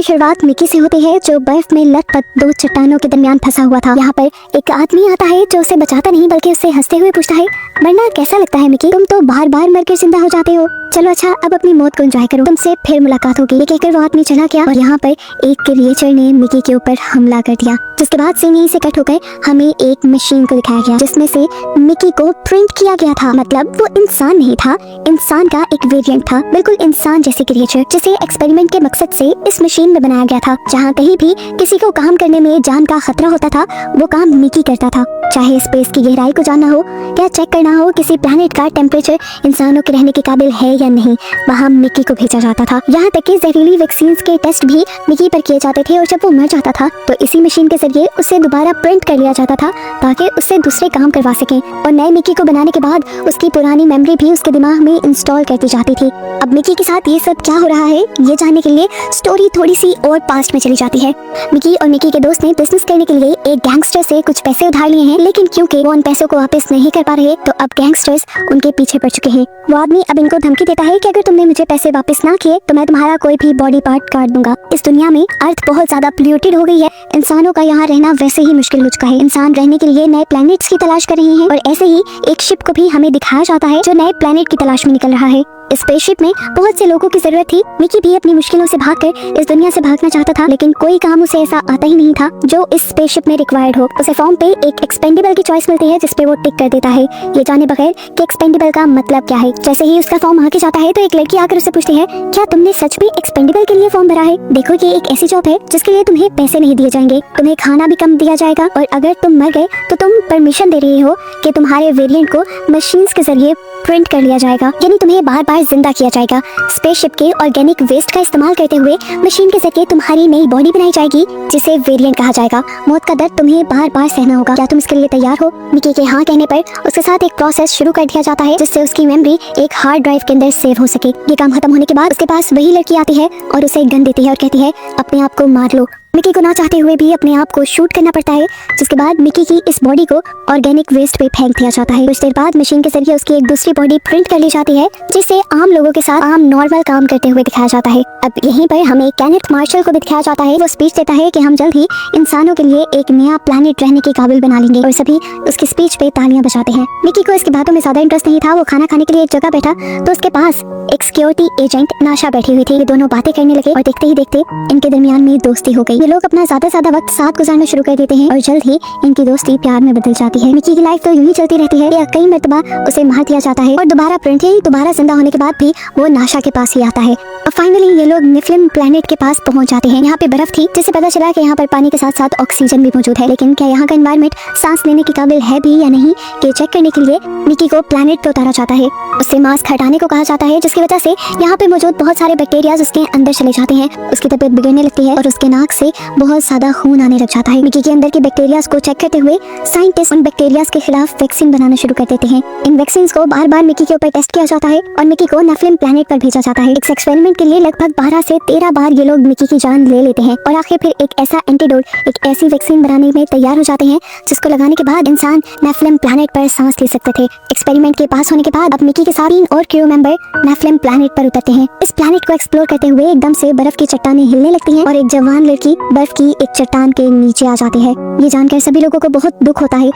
की शुरुआत मिकी से होती है, जो बर्फ में लथपथ दो चट्टानों के दरमियान फंसा हुआ था। यहाँ पर एक आदमी आता है जो उसे बचाता नहीं बल्कि उससे हंसते हुए पूछता है, मरना कैसा लगता है मिकी? तुम तो बार बार मर कर जिंदा हो जाते हो। चलो अच्छा, अब अपनी मौत को एंजॉय करो, तुमसे फिर मुलाकात होगी। ये कहकर वो आदमी चला गया और यहाँ पर एक क्रिएचर ने मिकी के ऊपर हमला कर दिया। जिसके बाद से यहीं से कट होकर हमें एक मशीन को दिखाया गया जिसमें से मिकी को प्रिंट किया गया था। मतलब वो इंसान नहीं था, इंसान का एक वेरिएंट था, बिल्कुल इंसान जैसे क्रिएचर, जिसे एक्सपेरिमेंट के मकसद से इस मशीन में बनाया गया था। जहाँ कहीं भी किसी को काम करने में जान का खतरा होता था, वो काम मिकी करता था। चाहे स्पेस की गहराई को जानना हो या चेक करना हो किसी प्लैनेट का टेम्परेचर इंसानों के रहने के काबिल है या नहीं, वहाँ मिकी को भेजा जाता था। यहाँ तक कि जहरीली वैक्सीन के टेस्ट भी मिकी पर किए जाते थे और जब वो मर जाता था तो इसी मशीन के जरिए उसे दोबारा प्रिंट कर लिया जाता था ताकि उससे दूसरे काम करवा सकें। और नए मिकी को बनाने के बाद उसकी पुरानी मेमोरी भी उसके दिमाग में इंस्टॉल कर दी जाती थी। अब मिकी के साथ ये सब क्या हो रहा है, ये जानने के लिए स्टोरी थोड़ी सी और पास्ट में चली जाती है। मिकी और मिकी के दोस्त ने बिजनेस करने के लिए एक गैंगस्टर से कुछ पैसे उधार लिए हैं, लेकिन क्योंकि वो उन पैसों को वापस नहीं कर पा रहे तो अब गैंगस्टर्स उनके पीछे पड़ चुके हैं। वो आदमी अब इनको धमकी देता है कि अगर तुमने मुझे पैसे वापस ना किए तो मैं तुम्हारा कोई भी बॉडी पार्ट काट दूंगा। इस दुनिया में अर्थ बहुत ज्यादा पोल्यूटेड हो गई है, इंसानों का यहाँ रहना वैसे ही मुश्किल हो चुका है। इंसान रहने के लिए नए प्लैनेट्स की तलाश कर रहे हैं और ऐसे ही एक शिप को भी हमें दिखाया जाता है जो नए प्लैनेट की तलाश में निकल रहा है। इस स्पेसशिप में बहुत से लोगों की जरूरत थी। मिकी भी अपनी मुश्किलों से भागकर इस दुनिया से भागना चाहता था, लेकिन कोई काम उसे ऐसा आता ही नहीं था जो इस स्पेसशिप में रिक्वायर्ड हो। उसे फॉर्म पे एक एक्सपेंडेबल की चॉइस मिलती है जिसपे वो टिक कर देता है, ये जाने बगैर कि एक्सपेंडेबल का मतलब क्या है। जैसे ही उसका फॉर्म आगे जाता है तो एक लड़की आकर उससे पूछती है, क्या तुमने सच में एक्सपेंडेबल के लिए फॉर्म भरा है? देखो, ये एक ऐसी जॉब है जिसके लिए तुम्हें पैसे नहीं दिए जाएंगे, तुम्हें खाना भी कम दिया जाएगा और अगर तुम मर गए तो तुम परमिशन दे रहे हो कि तुम्हारे वेरिएंट को मशीन्स के जरिए प्रिंट कर लिया जाएगा, यानी तुम्हें बार बार जिंदा किया जाएगा। स्पेसशिप के ऑर्गेनिक वेस्ट का इस्तेमाल करते हुए मशीन के जरिए तुम्हारी नई बॉडी बनाई जाएगी जिसे वेरिएंट कहा जाएगा। मौत का दर्द तुम्हें बार बार सहना होगा। क्या तुम इसके लिए तैयार हो? मिकी के हाँ कहने पर उसके साथ एक प्रोसेस शुरू कर दिया जाता है जिससे उसकी मेमोरी एक हार्ड ड्राइव के अंदर सेव हो सके। ये काम खत्म होने के बाद उसके पास वही लड़की आती है और उसे एक गन देती है और कहती है, अपने आप को मार लो। मिकी को ना चाहते हुए भी अपने आप को शूट करना पड़ता है, जिसके बाद मिकी की इस बॉडी को ऑर्गेनिक वेस्ट पे फेंक दिया जाता है। कुछ देर बाद मशीन के जरिए उसकी एक दूसरी बॉडी प्रिंट कर ली जाती है जिसे आम लोगों के साथ आम नॉर्मल काम करते हुए दिखाया जाता है। अब यहीं पर हमें केनेथ मार्शल को दिखाया जाता है। वो स्पीच देता है कि हम जल्द ही इंसानों के लिए एक नया प्लैनेट रहने के काबिल बना लेंगे और सभी उसकी स्पीच पे तालियां बजाते हैं। मिकी को इसकी बातों में ज्यादा इंटरेस्ट नहीं था। वो खाना खाने के लिए एक जगह बैठा तो उसके पास एक सिक्योरिटी एजेंट नाशा बैठी हुई थी। ये दोनों बातें करने लगे और देखते ही देखते इनके दरमियान में दोस्ती हो गई। ये लोग अपना ज्यादा वक्त साथ गुजारना शुरू कर देते हैं और जल्द ही इनकी दोस्ती प्यार में बदल जाती है। मिकी की लाइफ तो यूं ही चलती रहती है। कई मर्तबा उसे मार दिया जाता है और दोबारा प्रिंट ही दोबारा जिंदा होने के बाद भी वो नाशा के पास ही आता है। और फाइनली ये लोग निफ्लिम प्लैनेट के पास पहुंच जाते हैं। यहाँ पे बर्फ थी जिससे पता चला कि यहाँ पर पानी के साथ साथ ऑक्सीजन भी मौजूद है, लेकिन क्या यहाँ का एनवायरनमेंट सांस लेने के काबिल है भी या नहीं, कि चेक करने के लिए मिकी को प्लैनेट पे उतारा जाता है। उससे मास्क हटाने को कहा जाता है जिसकी वजह से यहाँ पे मौजूद बहुत सारे बैक्टीरिया उसके अंदर चले जाते हैं। उसकी तबीयत बिगड़ने लगती है और उसके नाक से बहुत ज्यादा खून आने लग जाता है। मिकी के अंदर के बैक्टीरिया को चेक करते हुए साइंटिस्ट उन बैक्टीरिया के खिलाफ वैक्सीन बनाना शुरू कर देते हैं। इन वैक्सीन को बार बार मिकी के ऊपर टेस्ट किया जाता है और मिकी को नेफ्लिम प्लैनेट पर भेजा जाता है। इस एक्सपेरिमेंट के लिए लगभग 12 से 13 बार ये लोग मिकी की जान ले लेते हैं और आखिर फिर एक ऐसा एंटीडोट, एक ऐसी वैक्सीन बनाने में तैयार हो जाते हैं जिसको लगाने के बाद इंसान नेफ्लिम प्लैनेट पर सांस ले सकते थे। एक्सपेरिमेंट के पास होने के बाद अब मिकी के साथ 3 और क्रू मेंबर नेफ्लिम प्लैनेट पर उतरते हैं। इस प्लैनेट को एक्सप्लोर करते हुए एकदम से बर्फ की चट्टानें हिलने लगती हैं और एक जवान लड़की बर्फ की एक चट्टान के नीचे आ जाती है। ये जानकर सभी लोगों को बहुत दुख होता है।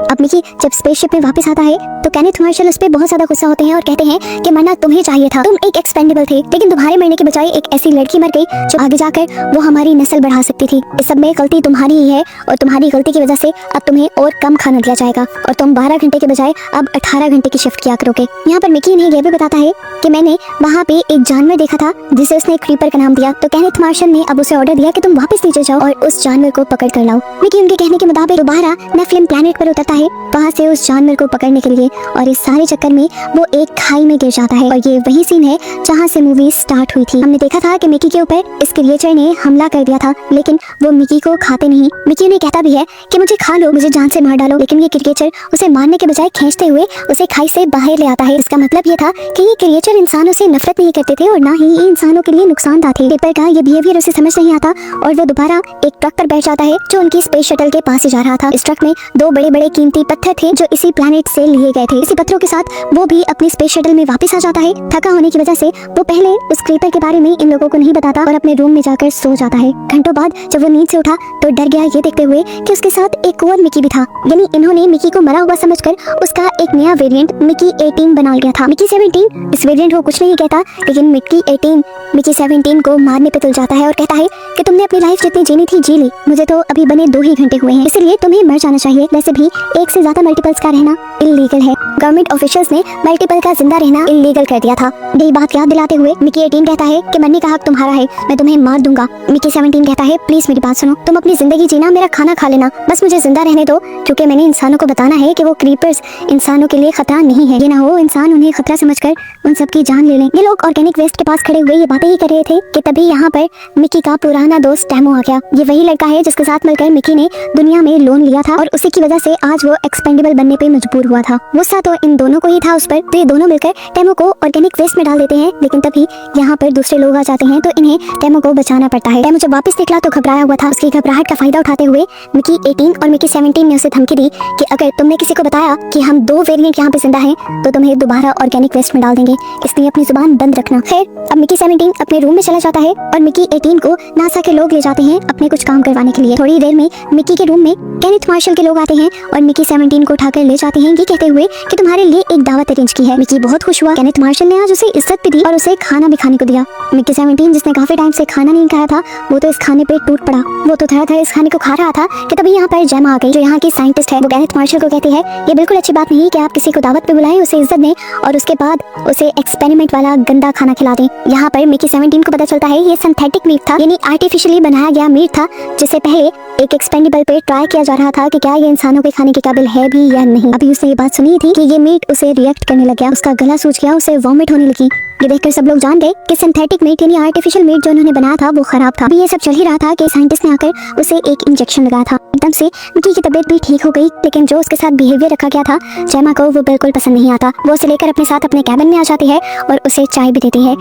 अब मिकी जब स्पेसशिप में वापस आता है तो केनेथ मार्शल उस पे बहुत ज्यादा गुस्सा होते हैं और कहते हैं कि मरना तुम्हें चाहिए था, तुम एक एक्सपेंडेबल थे, लेकिन तुम्हारे मरने के बजाय एक ऐसी लड़की मर गई जो आगे जाकर वो हमारी नस्ल बढ़ा सकती थी। इस सब में गलती तुम्हारी ही है और तुम्हारी गलती की वजह से अब तुम्हें और कम खाना दिया जाएगा और तुम 12 घंटे के बजाय अब 18 घंटे की शिफ्ट किया करोगे। यहाँ पर मिकी इन्हें यह भी बताता है कि मैंने वहाँ पे एक जानवर देखा था जिसे उसने क्रीपर का नाम दिया, तो केनेथ मार्शल ने अब उसे ऑर्डर दिया कि तुम वापस नीचे जाओ और उस जानवर को पकड़ कर लाओ। मिकी उनके कहने के मुताबिक दोबारा नेफ्लिम प्लैनेट पर उतरता है वहाँ से उस जानवर को पकड़ने के लिए और इस सारे चक्कर में वो एक खाई में गिर जाता है। और ये वही सीन है जहाँ से मूवी स्टार्ट हुई थी। हमने देखा था कि मिकी के ऊपर इस क्रिएचर ने हमला कर दिया था, लेकिन वो मिकी को खाते नहीं। मिकी उन्हें कहता भी है कि मुझे खा लो, मुझे जान से मार डालो, लेकिन ये क्रिएचर उसे मारने के बजाय खींचते हुए उसे खाई से बाहर ले आता है। इसका मतलब ये था कि ये क्रिएचर इंसानों से नफरत नहीं करते थे और ना ही ये इंसानों के लिए नुकसानदायक थे। पेपर का ये बिहेवियर उसे समझ नहीं आता और वो दोबारा एक ट्रक पर बैठ जाता है जो उनकी स्पेस शटल के पास ही जा रहा था। इस ट्रक में 2 बड़े बड़े कीमती पत्थर थे जो इसी प्लैनेट से लिए गए गए थे। इसी पत्थरों के साथ वो भी अपनी स्पेस शटल में वापस आ जाता है। थका होने की वजह से वो पहले उस क्रीपर के बारे में इन लोगों को नहीं बताता और अपने रूम में जाकर सो जाता है। घंटों बाद जब वो नींद से उठा तो डर गया ये देखते हुए कि उसके साथ एक और मिकी भी था। यानी इन्होंने मिकी को मरा हुआ समझकर उसका एक नया वेरिएंट मिकी 18 बना लिया था। मिकी 17 इस वेरिएंट को कुछ नहीं कहता, लेकिन मिकी 18 मिकी 17 को मारने पे तुल जाता है और कहता है कि तुमने अपनी लाइफ जितनी जीनी थी जी ली, मुझे तो अभी बने 2 ही घंटे हुए हैं, इसलिए तुम्हें मर जाना चाहिए। वैसे भी एक से ज्यादा मल्टीपल्स का रहना इलीगल है। गवर्नमेंट ऑफिशियल्स ने मल्टीपल का जिंदा रहना इलीगल कर दिया था। यही बात याद दिलाते हुए मिकी 18 कहता है कि मरने का हक तुम्हारा है, मैं तुम्हें मार दूंगा। मिकी 17 कहता है प्लीज मेरी बात सुनो, तुम अपनी जिंदगी जीना, मेरा खाना खा लेना, बस मुझे जिंदा रहने दो, क्योंकि मैंने इंसानों को बताना है कि वो क्रीपर्स इंसानों के लिए खतरा नहीं है। ये ना हो इंसान उन्हें खतरा समझकर उन सबकी जान ले लें। ये लोग ऑर्गेनिक वेस्ट के पास खड़े हुए ये बातें ही कर रहे थे कि तभी यहाँ पर मिकी का पुराना दोस्त टैमो आ गया। ये वही लड़का है जिसके साथ मिलकर मिकी ने दुनिया में लोन लिया था और उसी की वजह से आज वो एक्सपेंडेबल बनने पे मजबूर हुआ था। गुस्सा तो इन दोनों को ही था उस पर, तो ये दोनों मिलकर टैमो को ऑर्गेनिक वेस्ट में डाल देते हैं। लेकिन तभी यहाँ पर दूसरे लोग आ जाते हैं तो इन्हें टैमो को बचाना पड़ता है। टैमो जब वापस निकला तो घबराया हुआ था। उसकी घबराहट का फायदा उठाते हुए मिकी 18 और मिकी 17 ने उसे धमकी दी कि अगर तुमने किसी को बताया कि हम 2 वेरिएंट यहाँ पे जिंदा हैं तो तुम्हें दोबारा ऑर्गेनिक वेस्ट में डाल देंगे, इसलिए अपनी जुबान बंद रखना। खैर अब मिकी 17 अपने रूम में चला जाता है और मिकी 18 को नासा के लोग ले जाते हैं अपने कुछ काम करवाने के लिए। थोड़ी देर में मिकी के रूम में केनेथ मार्शल के लोग आते हैं और मिकी 17 को उठाकर ले जाते हैं, ये कहते हुए कि तुम्हारे लिए एक दावत अरेंज की है। मिकी बहुत खुश हुआ। केनेथ मार्शल ने आज उसे इज्जत भी दी और उसे खाना भी खाने को दिया। मिकी 17 जिसने काफी टाइम से खाना नहीं खाया था वो तो इस खाने पे टूट पड़ा। वो तो धड़ाधड़ इस खाने को खा रहा था कि तभी यहाँ पर जेमा आ गई, जो यहाँ की साइंटिस्ट है। वो केनेथ मार्शल को कहती है ये बिल्कुल अच्छी बात नहीं कि आप किसी को दावत पे बुलाएं, उसे इज्जत दें और उसके बाद उसे एक्सपेरिमेंट वाला गंदा खाना खिला दें। यहाँ पर मिकी 17 को पता चलता है ये सिंथेटिक मीट था, यानी आर्टिफिशियली बनाया गया मीट था, जिसे पहले एक एक्सपेंडेबल पे ट्राई किया जा रहा था कि क्या ये इंसानों के खाने के काबिल है भी या नहीं। अभी उसने ये बात सुनी थी कि ये मीट उसे रिएक्ट करने लग गया, उसका गला सूज गया, उसे वॉमिट होने लगी। ये देखकर सब लोग जान गए कि सिंथेटिक मीट यानी आर्टिफिशियल मीट जो उन्होंने बनाया था वो खराब था। अभी ये सब चल ही रहा था कि साइंटिस्ट ने आकर उसे एक इंजेक्शन लगाया था। एकदम से मिकी की तबीयत भी ठीक हो गई, लेकिन जो उसके साथ बिहेवियर रखा गया था जेमा को वो बिल्कुल पसंद नहीं आता। वो उसे लेकर अपने साथ अपने कैबिन में आ जाती है और उसे चाय भी देती है।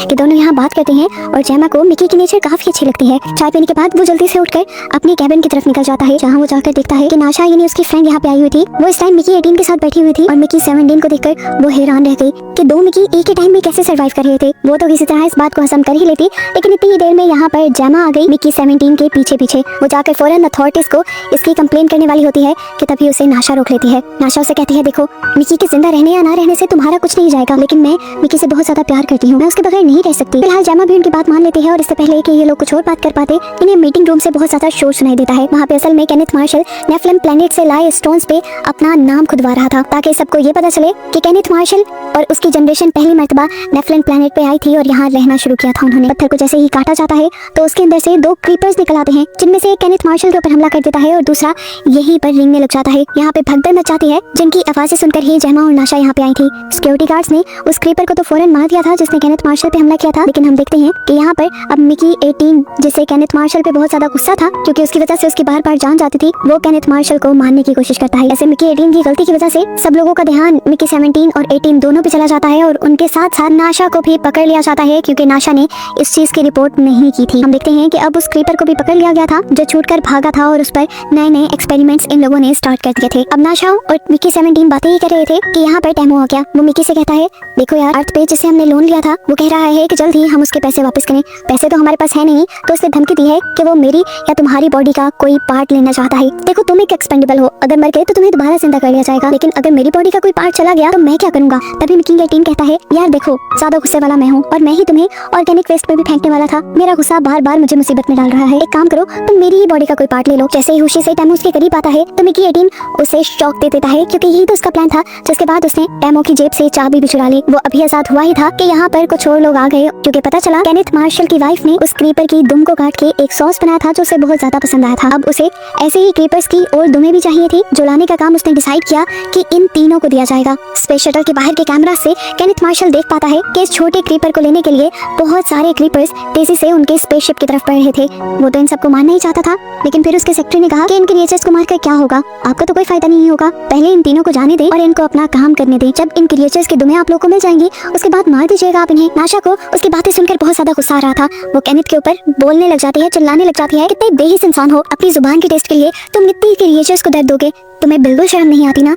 कि दोनों यहाँ बात करते हैं और जेमा को मिकी की नेचर काफी अच्छी लगती है। चाय पीने के बाद वो जल्दी से उठकर अपनी कैबिन की तरफ निकल जाता है, जहाँ वो जाकर देखता है कि नाशा यानी उसकी फ्रेंड यहाँ पे आई हुई थी। वो इस टाइम मिकी 18 के साथ बैठी हुई थी और मिकी 17 को देखकर वो हैरान रह गई कि 2 मिकी एक ही टाइम में कैसे सर्वाइव कर रहे थे। वो तो किसी तरह इस बात को हजम कर ही लेती, लेकिन इतनी ही देर में यहाँ पर जेमा आ गई मिकी 17 के पीछे पीछे। वो जाकर फौरन अथॉरिटीज को इसकी कंप्लेन करने वाली होती है कि तभी उसे नाशा रोक लेती है। नाशा उसे कहती है देखो मिकी के जिंदा रहने या ना रहने से तुम्हारा कुछ नहीं जाएगा, लेकिन मैं मिकी से बहुत ज्यादा प्यार करती हूँ, मैं उसके बगैर नहीं रह सकती। फिलहाल जेमा भी उनकी बात मान लेती है और इससे पहले कि ये लोग कुछ और बात कर पाते इन्हें मीटिंग रूम से बहुत ज्यादा शोर सुनाई देता है। वहाँ पे असल में केनेथ मार्शल नेफिलिम प्लेनेट से लाए स्टोन्स पे अपना नाम खुदवा रहा था, ताकि सबको ये पता चले कि केनेथ मार्शल और उसकी जनरेशन पहली मर्तबा नेफिलिम प्लेनेट पे आई थी और यहाँ रहना शुरू किया था उन्होंने। पत्थर को जैसे ही काटा जाता है तो उसके अंदर से 2 क्रीपर्स निकल आते हैं, जिनमें से एक केनेथ मार्शल के ऊपर हमला कर देता है और दूसरा यहीं पर रिंगने लग जाता है। यहाँ पे भगदड़ मच जाती है, जिनकी आवाजें सुनकर ही जेमा और नाशा यहाँ पे आई थी। सिक्योरिटी गार्ड्स ने उस क्रीपर को तो फौरन मार दिया था जिसने केनेथ मार्शल पे हमला किया था, लेकिन हम देखते हैं कि यहाँ पर अब मिकी 18 जिसे केनेथ मार्शल पे बहुत ज्यादा गुस्सा था क्योंकि उसकी वजह से उसकी बार बार जान जाती थी, वो केनेथ मार्शल को मारने की कोशिश करता है। ऐसे मिकी 18 की गलती की वजह से सब लोगों का ध्यान मिकी 17 और 18 दोनों पे चला जाता है और उनके साथ साथ नाशा को भी पकड़ लिया जाता है, क्योंकि नाशा ने इस चीज की रिपोर्ट नहीं की थी। हम देखते हैं कि अब उस क्रीपर को भी पकड़ लिया गया था जो छूटकर भागा था और उस पर नए नए एक्सपेरिमेंट्स इन लोगों ने स्टार्ट कर दिए थे। अब नाशा और मिकी 17 बातें ही कर रहे थे कि यहाँ पर टैमो आ गया। वो मिकी से कहता है देखो यार, अर्थ पे जिसे हमने लोन लिया था वो कह रहा है कि जल्द ही हम उसके पैसे वापस करें। पैसे तो हमारे पास है नहीं, तो उसने धमकी दी है कि वो मेरी या तुम्हारी बॉडी का कोई पार्ट लेना चाहता है। देखो तुम एक एक्सपेंडेबल हो, अगर मर गए तो तुम्हें दोबारा जिंदा कर लिया जाएगा, लेकिन अगर मेरी बॉडी का कोई पार्ट चला गया तो मैं क्या करूंगा। तभी मिकी 18 कहता है यार देखो, ज्यादा गुस्से वाला मैं हूँ और मैं ही तुम्हें ऑर्गेनिक वेस्ट में भी फेंकने वाला था। मेरा गुस्सा बार बार मुझे मुसीबत में डाल रहा है। एक काम करो, तुम मेरी ही बॉडी का कोई पार्ट ले लो। जैसे ही होशी से टैमो उसके करीब आता है तो मिकी 18 उसे शॉक दे देता है, क्योंकि यही तो उसका प्लान था। जिसके बाद उसने टैमो की जेब से चाबी भी चुरा ली। वो अभी आजाद हुआ ही था कि यहाँ पर कुछ और लोग आ गए, क्योंकि पता चला केनेथ मार्शल की वाइफ ने उस क्रीपर की दुम को काट के एक सॉस बनाया था जो उसे बहुत ज्यादा पसंद आया था। अब उसे ऐसे ही क्रीपर्स की और दुमें भी चाहिए थी, जो लाने का काम उसने डिसाइड किया कि इन तीनों को दिया जाएगा। स्पेस शटल के बाहर के कैमरा से केनेथ मार्शल देख पाता है कि इस छोटे क्रीपर को लेने के लिए बहुत सारे क्रीपर्स तेजी से उनके स्पेसशिप की तरफ बढ़ रहे थे। वो तो इन सबको मारना ही चाहता था, लेकिन फिर उसके सेक्रेटरी ने कहा कि इन क्रिएचर्स को मारकर क्या होगा, आपका तो कोई फायदा नहीं होगा, पहले इन तीनों को जाने दें और इनको अपना काम करने दें। जब इन क्रिएचर्स की दुमें आप लोगों को मिल जाएंगी उसके बाद मार दीजिएगा आप इन्हें। नाशा को उसकी बातें सुनकर बहुत ज्यादा गुस्सा आ रहा था। वो केनेथ के ऊपर बोलने लग जाती है, चिल्लाने लग जाती है, कितने बेहिस इंसान हो, अपनी जुबान के टेस्ट के लिए तुम इतनी क्रिएचर्स को दर्द दोगे, तुम्हें बिल्कुल शर्म नहीं आती ना।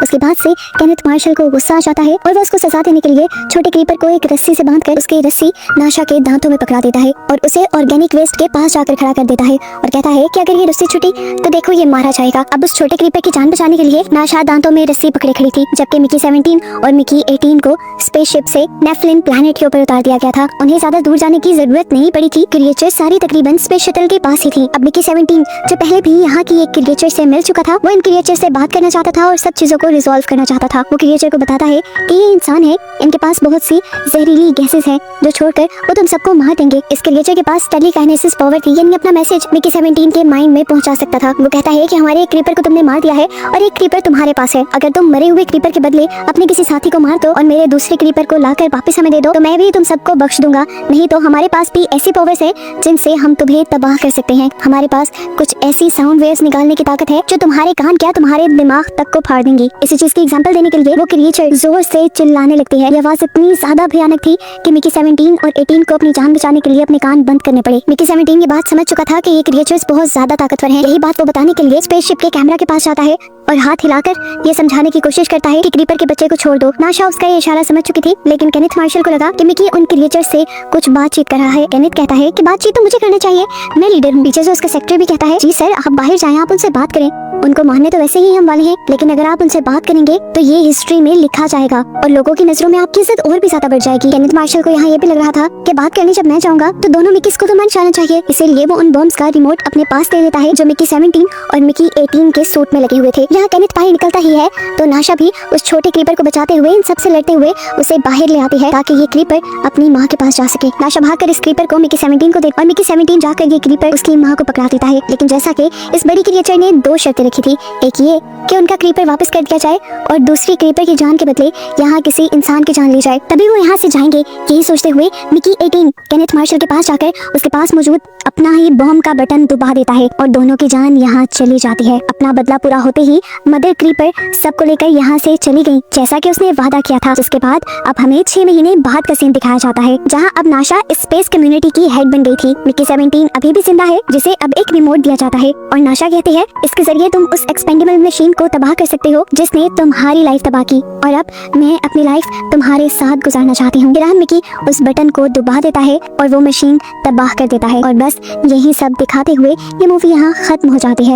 उसके बाद से केनेथ मार्शल को गुस्सा आ जाता है और वह उसको सजा देने के लिए छोटे क्रीपर को एक रस्सी से बांधकर उसकी रस्सी नाशा के दांतों में पकड़ा देता है और उसे ऑर्गेनिक वेस्ट के पास जाकर खड़ा कर देता है और कहता है कि अगर ये रस्सी छूटी तो देखो ये मारा जाएगा। अब उस छोटे क्रीपर की जान बचाने के लिए नाशा दांतों में रस्सी पकड़े खड़ी थी, जबकि मिकी 17 और मिकी 18 को स्पेसशिप से नेफलिन प्लैनेट के ऊपर उतार दिया गया था। उन्हें ज्यादा दूर जाने की जरूरत नहीं पड़ी थी। क्रिएचर सारी तकरीबन स्पेस शटल के पास ही थी। अब मिकी 17 जो पहले भी यहाँ की एक क्रिएचर से मिल चुका था, वो इन क्रिएचर से बात करना चाहता था और सब चीजों को रिजॉल्व करना चाहता था। वो क्रिएचर को बताता है कि ये इंसान है, इनके पास बहुत सी जहरीली गैसेस हैं जो छोड़कर वो तुम सबको मार देंगे। इस क्रिएचर के पास टेलीकाइनेसिस पावर थी, यानी अपना मैसेज मिकी 17 के माइंड में पहुंचा सकता था। वो कहता है कि हमारे एक क्रीपर को तुमने मार दिया है और एक क्रीपर तुम्हारे पास है। अगर तुम मरे हुए क्रीपर के बदले अपने किसी साथी को मार दो और मेरे दूसरे क्रीपर को लाकर वापस हमें दे दो तो मैं भी तुम सबको बख्श दूंगा। नहीं तो हमारे पास भी ऐसी पावर्स है जिनसे हम तुम्हें तबाह कर सकते हैं। हमारे पास कुछ ऐसी साउंड वेव्स निकालने की ताकत है जो तुम्हारे कान क्या तुम्हारे दिमाग तक को फाड़ देंगी। इसी चीज की एग्जांपल देने के लिए वो क्रिएचर जोर से चिल्लाने लगती है। ये आवाज इतनी ज्यादा भयानक थी कि मिकी 17 और 18 को अपनी जान बचाने के लिए अपने कान बंद करने पड़े। मिकी 17 ये बात समझ चुका था कि ये क्रिएचर्स बहुत ज्यादा ताकतवर हैं। यही बात वो बताने के लिए स्पेसशिप के कैमरा के पास जाता है और हाथ हिलाकर ये समझाने की कोशिश करता है कि क्रीपर के बच्चे को छोड़ दो। नाशा उसका ये इशारा समझ चुकी थी, लेकिन केनेथ मार्शल को लगा कि मिकी उन क्रिएचर से कुछ बातचीत कर रहा है। केनेथ कहता है कि बातचीत तो मुझे करना चाहिए, मैं लीडर हूँ। पीछे से उसका सेक्रेटरी भी कहता है जी सर आप बाहर जाएं, आप उनसे बात करें, उनको मारने तो वैसे ही हम वाले हैं, लेकिन अगर आप उनसे बात करेंगे तो ये हिस्ट्री में लिखा जाएगा और लोगों की नजरों में आपकी इज्जत और भी ज्यादा बढ़ जाएगी। केनेथ मार्शल को यहाँ ये भी लग रहा था कि बात करने जब मैं जाऊंगा तो दोनों मिकीस को तो मर जाना चाहिए, इसीलिए वो उन बॉम्ब्स का रिमोट अपने पास दे देता है जो मिकी 17 और मिकी 18 के सूट में लगे हुए थे। यहाँ केनेथ बाहर निकलता ही है तो नाशा भी उस छोटे क्रीपर को बचाते हुए इन सबसे लड़ते हुए उसे बाहर ले आती है ताकि ये क्रीपर अपनी माँ के पास जा सके। नाशा भागकर इस क्रीपर को मिकी 17 को दे और मिकी 17 जाकर ये क्रीपर उसकी माँ को पकड़ा देता है। लेकिन जैसा कि इस बड़ी क्रिएचर ने दो शर्तें रखी थी, एक ये कि उनका क्रीपर वापस कर दिया जाए और दूसरी क्रीपर की जान के बदले यहाँ किसी इंसान की जान ली जाए, तभी वो यहाँ से जाएंगे। यही सोचते हुए मिकी 18 केनेथ मार्शल के पास जाकर उसके पास मौजूद अपना ही बॉम्ब का बटन दबा देता है और दोनों की जान यहाँ चली जाती है। अपना बदला पूरा होते ही मदर क्रीपर सबको लेकर यहाँ से चली गई जैसा कि उसने वादा किया था। जिसके बाद अब हमें 6 महीने बाद का सीन दिखाया जाता है जहाँ अब नाशा स्पेस कम्युनिटी की हेड बन गई थी। मिकी 17 अभी भी जिंदा है जिसे अब एक रिमोट दिया जाता है और नाशा कहती है इसके जरिए तुम उस एक्सपेंडेबल मशीन को तबाह कर सकते हो जिसने तुम्हारी लाइफ तबाह की और अब मैं अपनी लाइफ तुम्हारे साथ गुजारना चाहती हूँ। फिर मिकी उस बटन को दबा देता है और वो मशीन तबाह कर देता है और बस यही सब दिखाते हुए ये मूवी यहाँ खत्म हो जाती है।